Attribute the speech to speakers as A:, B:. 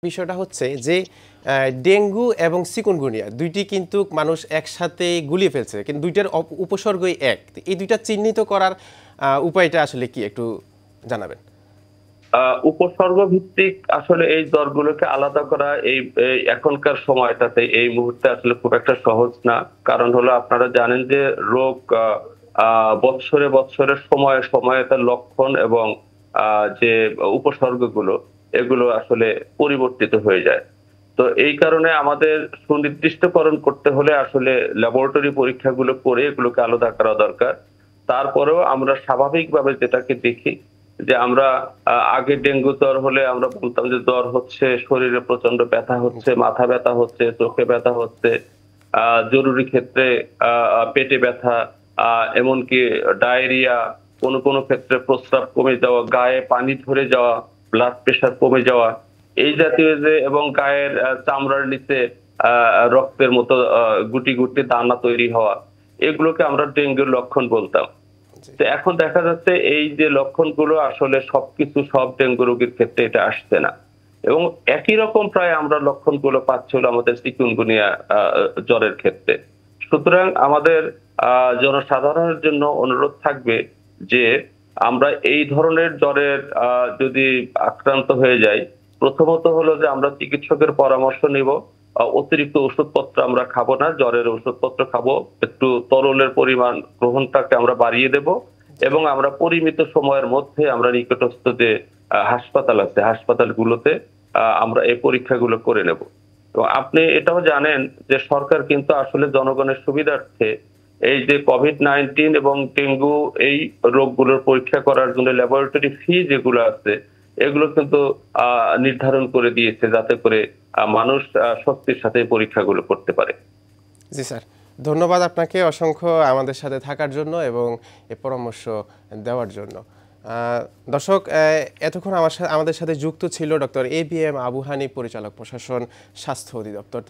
A: বিষয়টা হচ্ছে যে ডেঙ্গু এবং চিকুনগুনিয়া দুইটি কিন্তু মানুষ একসাথে গুলিয়ে ফেলছে, কিন্তু দুইটার উপসর্গই এক। এই দুইটা চিহ্নিত করার উপায়টা আসলে কি একটু জানাবেন?
B: উপসর্গ ভিত্তিক আসলে এই জ্বরগুলোকে আলাদা করা এই এখনকার সময়টাতে এই মুহূর্তে আসলে খুব একটা সহজ না। কারণ হলো আপনারা জানেন যে রোগ বৎসরে বৎসরে সময়ে সময়ে তার লক্ষণ এবং যে উপসর্গগুলো এগুলো আসলে পরিবর্তিত হয়ে যায়। তো এই কারণে আমাদের সুনির্দিষ্টকরণ করতে হলে আসলে ল্যাবরেটরি পরীক্ষাগুলো করে এগুলোকে আলাদা করা দরকার। তারপরেও আমরা স্বাভাবিকভাবে যেটাকে দেখি যে আমরা আগে ডেঙ্গু জ্বর হলে আমরা বলতাম যে জ্বর হচ্ছে, শরীরে প্রচন্ড ব্যথা হচ্ছে, মাথা ব্যথা হচ্ছে, চোখে ব্যথা হচ্ছে, জরুরি ক্ষেত্রে পেটে ব্যথা, এমনকি ডায়রিয়া, কোনো কোনো ক্ষেত্রে প্রস্রাব কমে যাওয়া, গায়ে পানি ধরে যাওয়া, ব্লাড প্রেশার কমে যাওয়া, এই জাতীয় যে এবং গায়ের চামড়ার নিচে রক্তের মতো গুটি গুটি দানা তৈরি হওয়া, এগুলোকে আমরা ডেঙ্গুর লক্ষণ বলতাম। তো এখন দেখা যাচ্ছে এই যে লক্ষণগুলো আসলে সবকিছু সব ডেঙ্গু রোগীর ক্ষেত্রে এটা আসছে না, এবং একই রকম প্রায় আমরা লক্ষণগুলো পাচ্ছি হলো আমাদের চিকুনগুনিয়া জ্বরের ক্ষেত্রে। সুতরাং আমাদের জনসাধারণের জন্য অনুরোধ থাকবে যে আমরা এই ধরনের জ্বরের যদি আক্রান্ত হয়ে যাই, প্রথমত হলো যে আমরা চিকিৎসকের পরামর্শ নিব। অতিরিক্ত ওষুধপত্র আমরা খাবো না, জ্বরের ওষুধপত্র খাবো, একটু তরলের পরিমাণ গ্রহণটাকে আমরা বাড়িয়ে দেব, এবং আমরা পরিমিত সময়ের মধ্যে আমরা নিকটস্থ যে হাসপাতাল আছে হাসপাতালগুলোতে আমরা এই পরীক্ষাগুলো করে নেব। তো আপনি এটাও জানেন যে সরকার কিন্তু আসলে জনগণের সুবিধার্থে এই যে কোভিড-19 এবং ডেঙ্গু এই রোগগুলোর পরীক্ষা করার জন্য ল্যাবরেটরি ফি যেগুলো আছে এগুলো কিন্তু নির্ধারণ করে দিয়েছে, যাতে করে মানুষ স্বস্তির সাথে পরীক্ষাগুলো করতে পারে।
A: জি স্যার, ধন্যবাদ আপনাকে অসংখ্য আমাদের সাথে থাকার জন্য এবং এই পরামর্শ দেওয়ার জন্য। দর্শক, এতক্ষণ আমাদের সাথে যুক্ত ছিল ডক্টর ABM আবু হানিফ, পরিচালক প্রশাসন, স্বাস্থ্য অধিদপ্তর।